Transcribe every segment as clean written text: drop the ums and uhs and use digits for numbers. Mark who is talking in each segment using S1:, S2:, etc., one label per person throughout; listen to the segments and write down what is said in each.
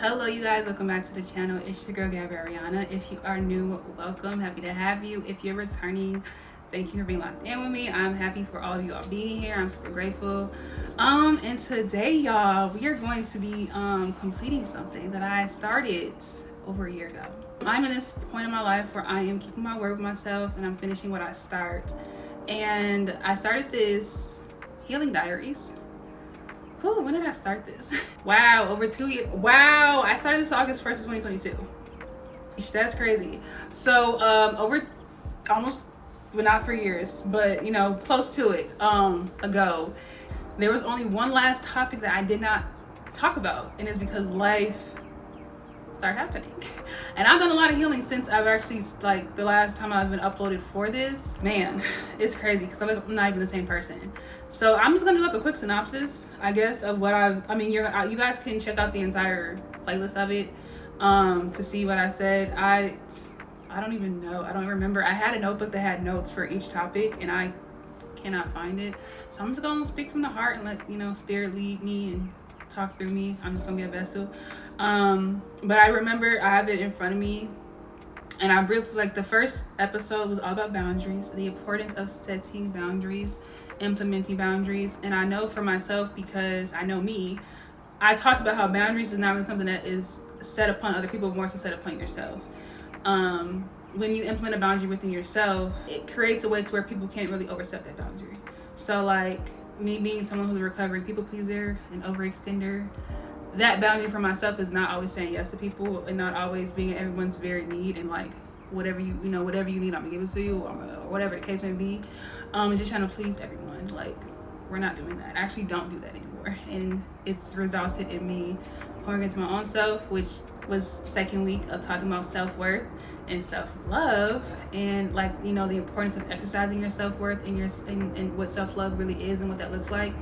S1: Hello you guys, welcome back to the channel. It's your girl Gabriana. If you are new, welcome, happy to have you. If you're returning, thank you for being locked in with me. I'm happy for all of you all being here. I'm super grateful. And today y'all, we are going to be completing something that I started over a year ago. I'm in this point in my life where I am keeping my word with myself and I'm finishing what I start. And I started this healing diaries. Whew, when did I start this? Wow, over 2 years. Wow, I started this August 1st of 2022. That's crazy. So over almost, well, not 3 years, but you know, close to it ago, there was only one last topic that I did not talk about, and it's because life started happening. And I've done a lot of healing since I've actually, like, the last time I've been uploaded for this. Man, it's crazy because I'm not even the same person. So I'm just gonna do like a quick synopsis, I guess, of what you guys can check out the entire playlist of it to see what I said. I don't even know. I don't remember. I had a notebook that had notes for each topic and I cannot find it. So I'm just gonna speak from the heart and let, you know, spirit lead me and talk through me. I'm just gonna be a vessel. But I remember I have it in front of me, and I briefly, like, the first episode was all about boundaries, the importance of setting boundaries, implementing boundaries. And I know for myself, because I know me, I talked about how boundaries is not really something that is set upon other people, more so set upon yourself. When you implement a boundary within yourself, it creates a way to where people can't really overstep that boundary. So, like, me being someone who's a recovering people pleaser and overextender, that boundary for myself is not always saying yes to people and not always being at everyone's very need and, like, whatever you need, I'm gonna give it to you, or whatever the case may be. It's just trying to please everyone. Like, we're not doing that. I actually don't do that anymore, and it's resulted in me pouring into my own self, which was second week of talking about self-worth and self-love, and, like, you know, the importance of exercising your self-worth and what self-love really is and what that looks like.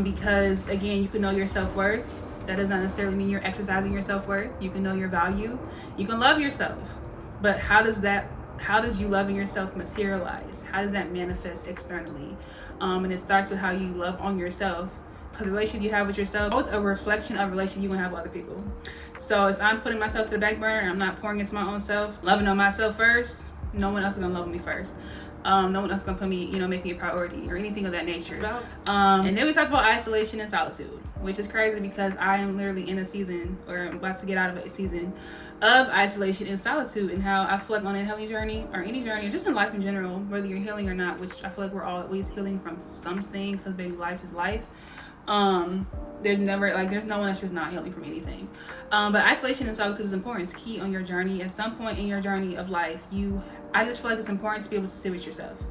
S1: Because again, you can know your self-worth. That does not necessarily mean you're exercising your self-worth. You can know your value. You can love yourself. But how does you loving yourself materialize? How does that manifest externally? And it starts with how you love on yourself. Because the relationship you have with yourself is a reflection of the relationship you're going to have with other people. So if I'm putting myself to the back burner and I'm not pouring into my own self, loving on myself first, no one else is going to love me first. No one else is going to put me, you know, make me a priority or anything of that nature. And then we talked about isolation and solitude, which is crazy because I am literally in a season, or I'm about to get out of a season of isolation and solitude, and how I feel like on a healing journey or any journey or just in life in general, whether you're healing or not, which I feel like we're always healing from something, because baby, life is life. There's no one that's just not healing from anything. But isolation and solitude is important. It's key on your journey. At some point in your journey of life, I just feel like it's important to be able to sit with yourself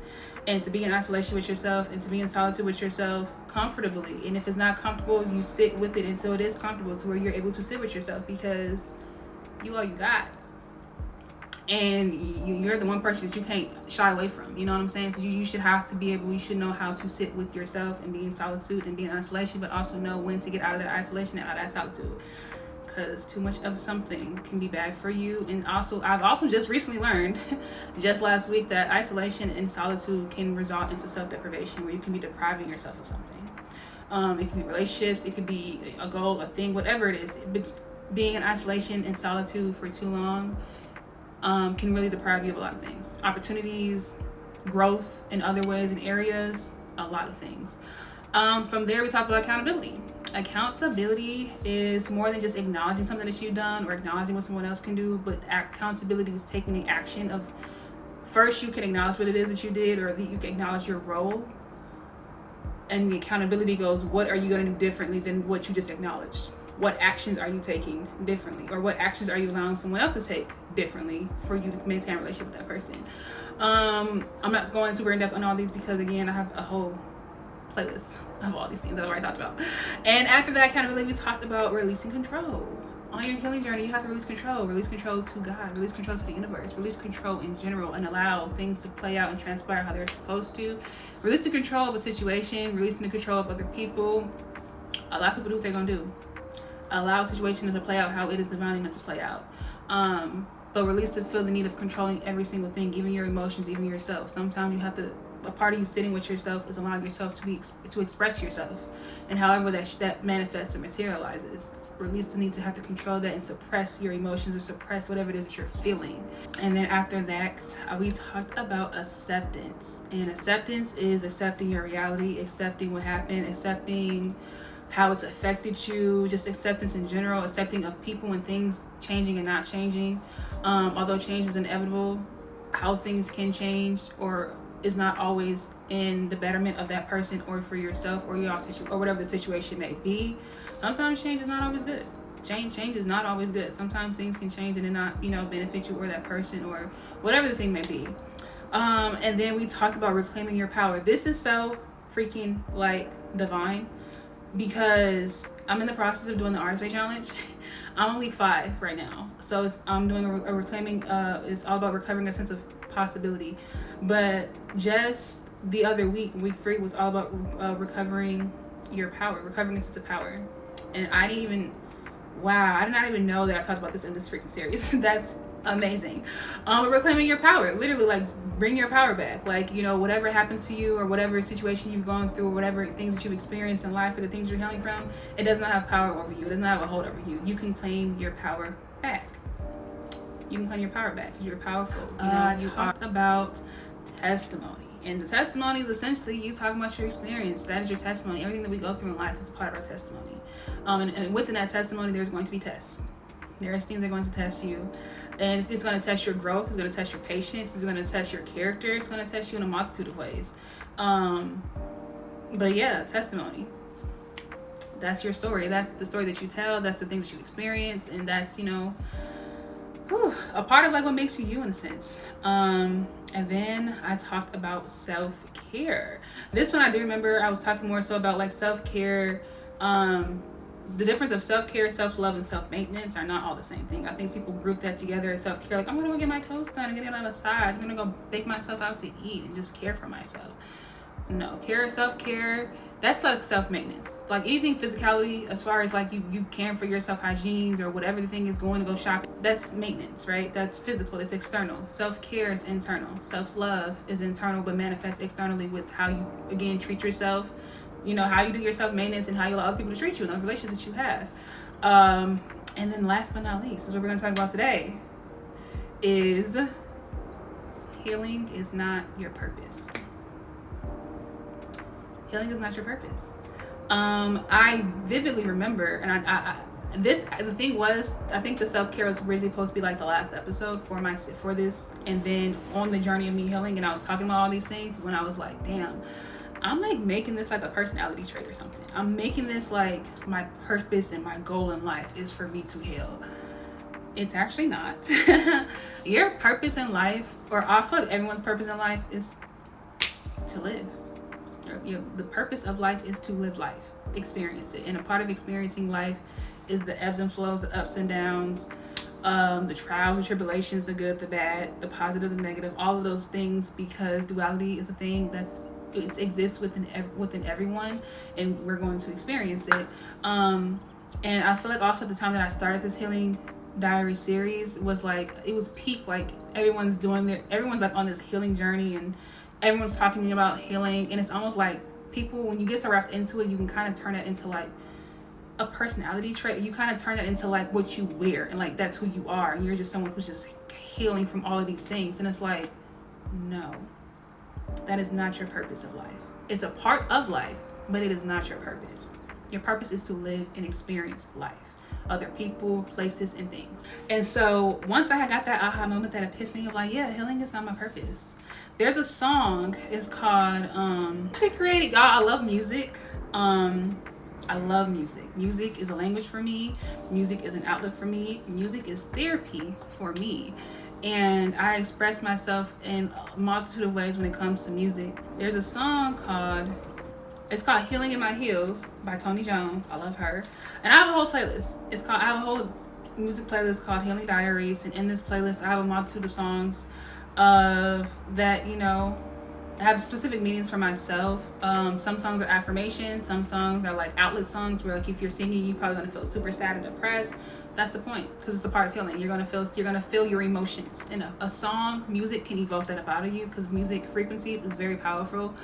S1: and to be in isolation with yourself and to be in solitude with yourself comfortably. And if it's not comfortable, you sit with it until it is comfortable, to where you're able to sit with yourself, because you all you got. And you're the one person that you can't shy away from. You know what I'm saying? So you should know how to sit with yourself and be in solitude and be in isolation, but also know when to get out of that isolation and out of that solitude. Because too much of something can be bad for you. And also, I've also just recently learned, just last week, that isolation and solitude can result into self-deprivation, where you can be depriving yourself of something. It can be relationships, it could be a goal, a thing, whatever it is. But being in isolation and solitude for too long can really deprive you of a lot of things. Opportunities, growth in other ways and areas, a lot of things. From there, we talked about accountability. Accountability is more than just acknowledging something that you've done or acknowledging what someone else can do, but accountability is taking the action of, first you can acknowledge what it is that you did, or that you can acknowledge your role, and the accountability goes, what are you going to do differently than what you just acknowledged? What actions are you taking differently, or what actions are you allowing someone else to take differently for you to maintain a relationship with that person? I'm not going super in depth on all these because, again, I have a whole playlist of all these things that I've already talked about. And after that, accountability, we talked about releasing control. On your healing journey, you have to release control to God, release control to the universe, release control in general, and allow things to play out and transpire how they're supposed to. Release the control of a situation, releasing the control of other people. Allow people to do what they're gonna do. Allow a situation to play out how it is divinely meant to play out. But release to feel the need of controlling every single thing, even your emotions, even yourself. Sometimes you have to a part of you sitting with yourself is allowing yourself to express yourself, and however that manifests or materializes. Release the need to have to control that and suppress your emotions or suppress whatever it is that you're feeling. And then after that, we talked about acceptance. And acceptance is accepting your reality, accepting what happened, accepting how it's affected you, just acceptance in general, accepting of people and things changing and not changing. Although change is inevitable, how things can change or is not always in the betterment of that person or for yourself or your or whatever the situation may be. Sometimes change is not always good. Change is not always good. Sometimes things can change and it not, benefit you or that person or whatever the thing may be. And then we talked about reclaiming your power. This is so freaking like divine, because I'm in the process of doing the Artist Way Challenge. I'm on week 5 right now. So I'm doing a reclaiming, it's all about recovering a sense of possibility. But just the other week 3 was all about recovering your power, recovering a sense of power. And I did not even know that I talked about this in this freaking series. That's amazing. Reclaiming your power, literally, like, bring your power back. Like, whatever happens to you or whatever situation you've gone through or whatever things that you've experienced in life or the things you're healing from, it does not have power over you. It does not have a hold over you. You can claim your power back. You can claim your power back because you're powerful. You talked about testimony. And the testimony is essentially you talking about your experience. That is your testimony. Everything that we go through in life is a part of our testimony. And within that testimony, there's going to be tests. There's things that are going to test you. And it's going to test your growth. It's going to test your patience. It's going to test your character. It's going to test you in a multitude of ways. But yeah, testimony. That's your story. That's the story that you tell. That's the thing that you experience. And that's, a part of like what makes you in a sense. And then I talked about self-care. This one I do remember I was talking more so about like self-care. The difference of self-care, self-love, and self-maintenance are not all the same thing. I think people group that together as self-care. Like, I'm going to go get my toes done and get a massage. I'm going to go bake myself out to eat and just care for myself. No, self-care, that's like self-maintenance. Like anything physicality, as far as like you caring for your self-hygienes or whatever the thing is, going to go shopping, that's maintenance, right? That's physical, that's external. Self-care is internal. Self-love is internal but manifests externally with how you, again, treat yourself, how you do your self-maintenance and how you allow other people to treat you in those relationships that you have. And then last but not least, is what we're going to talk about today, is healing is not your purpose. Healing is not your purpose. I vividly remember, and the thing was, I think the self-care was really supposed to be like the last episode for this, and then on the journey of me healing, and I was talking about all these things, is when I was like, damn, I'm like making this like a personality trait or something. I'm making this like my purpose and my goal in life is for me to heal. It's actually not. Your purpose in life, or I feel like everyone's purpose in life, is to live. The purpose of life is to live life, experience it. And a part of experiencing life is the ebbs and flows, the ups and downs, the trials and tribulations, the good, the bad, the positive, the negative, all of those things, because duality is a thing it exists within everyone, and we're going to experience it. And I feel like also at the time that I started this healing diary series was like, it was peak, like everyone's like on this healing journey and everyone's talking about healing, and it's almost like people, when you get so wrapped into it, you can kind of turn it into like a personality trait. You kind of turn that into like what you wear, and like that's who you are, and you're just someone who's just healing from all of these things. And it's like, no, that is not your purpose of life. It's a part of life, but it is not your purpose. Your purpose is to live and experience life, other people, places, and things. And so once I got that aha moment, that epiphany of like, yeah, healing is not my purpose. There's a song, it's called, I love music. I love music. Music is a language for me. Music is an outlet for me. Music is therapy for me. And I express myself in a multitude of ways when it comes to music. There's a song called Healing in My Heels by Toni Jones. I love her. And I have a whole playlist. I have a whole music playlist called Healing Diaries. And in this playlist, I have a multitude of songs that, have specific meanings for myself. Some songs are affirmations. Some songs are like outlet songs where like if you're singing, you're probably going to feel super sad and depressed. That's the point, because it's a part of healing. You're gonna feel your emotions, and a song, music can evoke that up out of you, because music frequencies is very powerful.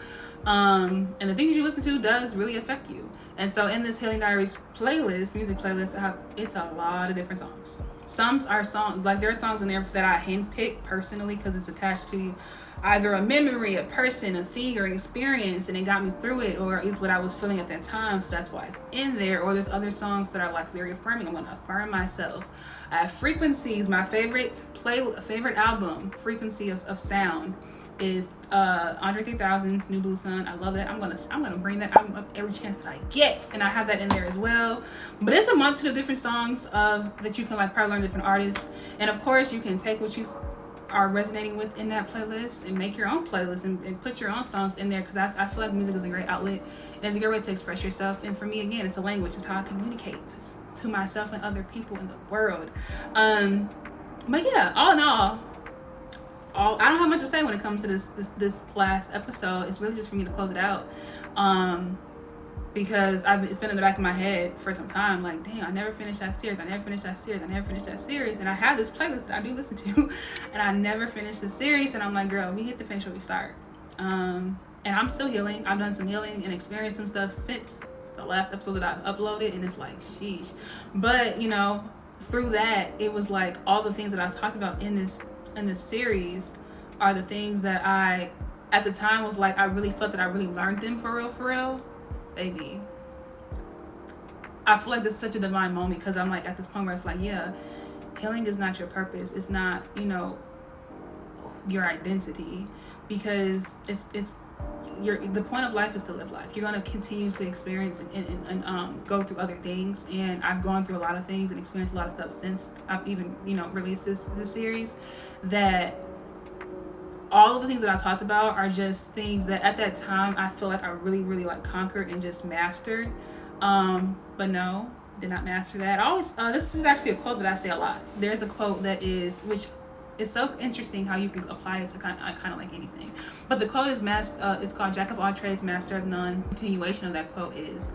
S1: And the things you listen to does really affect you. And so in this Healing Diaries playlist, music playlist, it's a lot of different songs. Some are songs, like there are songs in there that I handpick personally because it's attached to either a memory, a person, a thing, or an experience, and it got me through it, or it's what I was feeling at that time, so that's why it's in there. Or there's other songs that are like very affirming. I'm gonna affirm myself. I have Frequencies. My favorite album, Frequency of Sound, is Andre 3000's New Blue Sun. I love that. I'm gonna bring that album up every chance that I get, and I have that in there as well. But it's a multitude of different songs that you can like probably learn different artists, and of course you can take what you are resonating with in that playlist and make your own playlist and put your own songs in there, because I feel like music is a great outlet and it's a great way to express yourself. And for me, again, it's a language. It's how I communicate to myself and other people in the world. But yeah, all in all, I don't have much to say when it comes to this last episode. It's really just for me to close it out, because it's been in the back of my head for some time, like, dang, I never finished that series. And I have this playlist that I do listen to, and I never finished the series. And I'm like, girl, we hit the finish where we start. And I'm still healing. I've done some healing and experienced some stuff since the last episode that I uploaded, and it's like, sheesh. But through that, it was like all the things that I talked about in this series are the things that I at the time was like, I really felt that I really learned them for real. Baby, I feel like this is such a divine moment, because I'm like at this point where it's like, yeah, healing is not your purpose. It's not your identity, because it's the point of life is to live life. You're going to continue to experience and go through other things, and I've gone through a lot of things and experienced a lot of stuff since I've even released this series, that all of the things that I talked about are just things that at that time I feel like I really, really like conquered and just mastered. But no, did not master that. I always, this is actually a quote that I say a lot. There's a quote that is, which is so interesting how you can apply it to kind of like anything. But the quote is it's called Jack of all trades, master of none. Continuation of that quote is,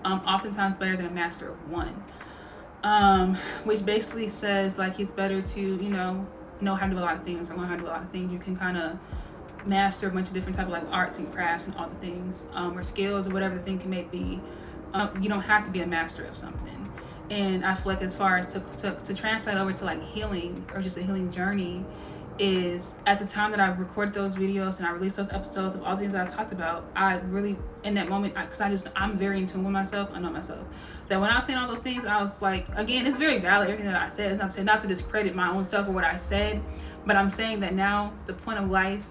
S1: oftentimes better than a master of one. Which basically says like it's better to, know how to do a lot of things, or learn how to do a lot of things. You can kind of master a bunch of different type of like arts and crafts and all the things, or skills, or whatever the thing may be. You don't have to be a master of something. And I feel like as far as to translate over to like healing, or just a healing journey, is at the time that I recorded those videos and I released those episodes of all the things that I talked about, I really, in that moment, because I'm very in tune with myself. I know myself. That when I was saying all those things, I was like, again, it's very valid, everything that I said. It's not to discredit my own self or what I said, but I'm saying that now the point of life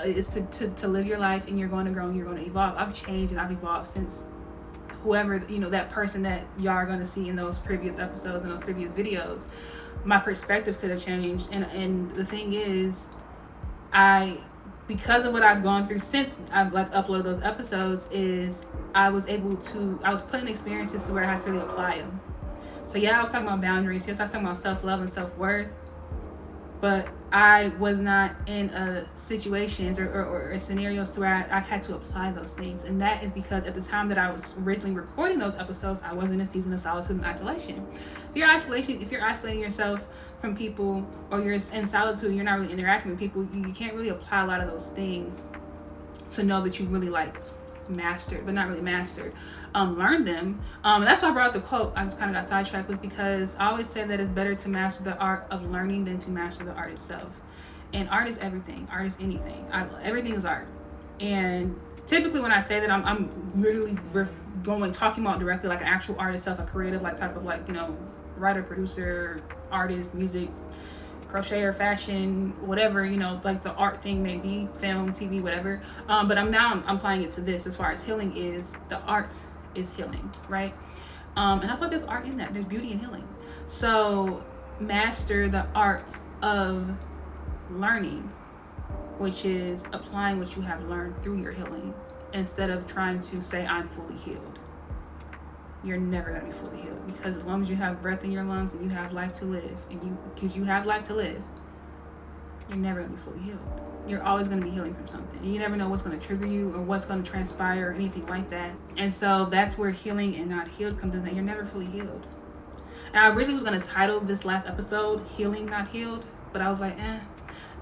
S1: is to live your life, and you're going to grow and you're going to evolve. I've changed and I've evolved since whoever, that person that y'all are going to see in those previous episodes and those previous videos. My perspective could have changed, and the thing is, because of what I've gone through since I've like uploaded those episodes, is I was put in experiences to where I had to really apply them. So yeah, I was talking about boundaries. Yes, I was talking about self-love and self-worth, but I was not in situations or scenarios to where I had to apply those things. And that is because at the time that I was originally recording those episodes, I was in a season of solitude and isolation. If you're isolating yourself from people, or you're in solitude, you're not really interacting with people, you can't really apply a lot of those things to know that you really like mastered, but not really mastered, learned them. And that's why I brought up the quote. I just kind of got sidetracked, was because I always say that it's better to master the art of learning than to master the art itself. And art is everything. Art is anything. Everything is art. And typically when I say that, I'm literally talking about directly like an actual art itself, a creative like type of like, writer, producer, artist, music, crochet or fashion, whatever, like the art thing may be, film, TV, whatever. But I'm applying it to this as far as healing is. The art is healing, right? And I feel like there's art in that. There's beauty in healing. So master the art of learning, which is applying what you have learned through your healing, instead of trying to say I'm fully healed. You're never going to be fully healed, because as long as you have breath in your lungs and you have life to live, because you have life to live, you're never going to be fully healed. You're always going to be healing from something. And you never know what's going to trigger you or what's going to transpire or anything like that. And so that's where healing and not healed comes in, that you're never fully healed. And I originally was going to title this last episode Healing Not Healed, but I was like,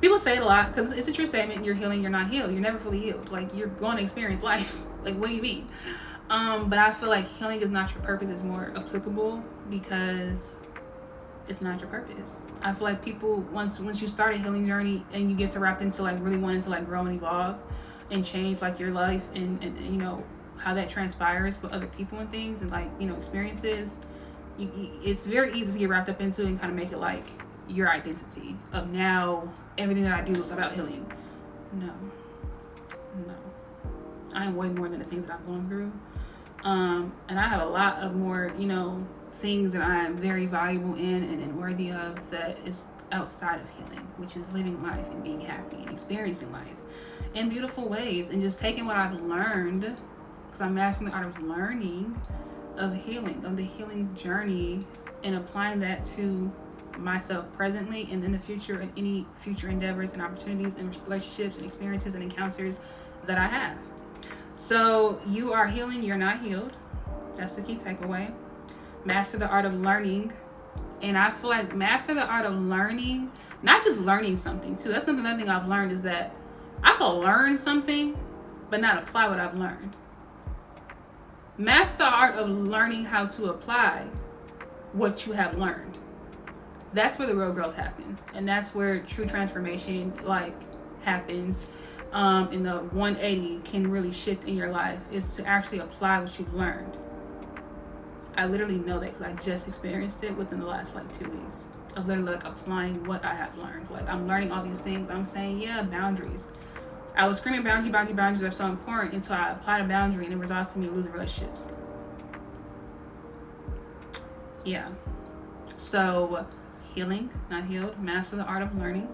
S1: people say it a lot because it's a true statement. You're healing, you're not healed. You're never fully healed. Like, you're going to experience life. Like, what do you mean? But I feel like healing is not your purpose. It's more applicable because it's not your purpose. I feel like people, once you start a healing journey and you get so wrapped into like really wanting to like grow and evolve and change like your life and you know how that transpires with other people and things and like, you know, experiences, it's very easy to get wrapped up into and kind of make it like your identity of now everything that I do is about healing. No, I am way more than the things that I've gone through. And I have a lot of more, you know, things that I am very valuable in and worthy of that is outside of healing, which is living life and being happy and experiencing life in beautiful ways and just taking what I've learned, because I'm mastering the art of learning, of healing, of the healing journey, and applying that to myself presently and in the future and any future endeavors and opportunities and relationships and experiences and encounters that I have. So you are healing, you're not healed. That's the key takeaway. Master the art of learning. And I feel like master the art of learning, not just learning something too. That's another thing I've learned is that I can learn something but not apply what I've learned. Master the art of learning how to apply what you have learned. That's where the real growth happens, and that's where true transformation like happens. And the 180 can really shift in your life is to actually apply what you've learned. I literally know that because I just experienced it within the last like 2 weeks of literally like applying what I have learned. Like I'm learning all these things. I'm saying, yeah, boundaries. I was screaming boundaries are so important until I applied a boundary and it resulted in me losing relationships. Yeah. So healing, not healed. Master the art of learning.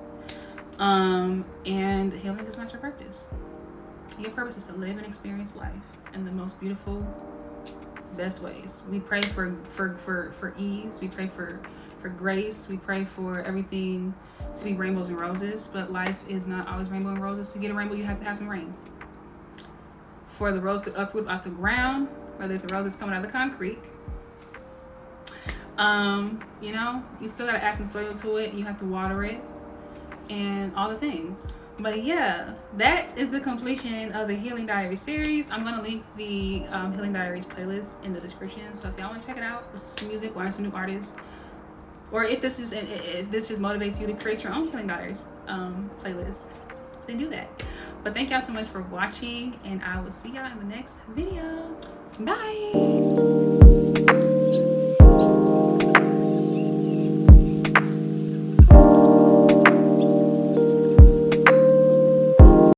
S1: And healing is not your purpose. Your purpose is to live and experience life in the most beautiful, best ways. We pray for ease. We pray for grace. We pray for everything to be rainbows and roses. But life is not always rainbow and roses. To get a rainbow, you have to have some rain. For the rose to uproot off the ground, whether it's the rose that's coming out of the concrete, you know, you still gotta add some soil to it. And you have to water it. And all the things. But yeah, that is the completion of the Healing Diaries series. I'm gonna link the Healing Diaries playlist in the description. So if y'all want to check it out, listen to some music, learn some new artists, or if this just motivates you to create your own Healing Diaries playlist, then do that. But thank y'all so much for watching, and I will see y'all in the next video. Bye.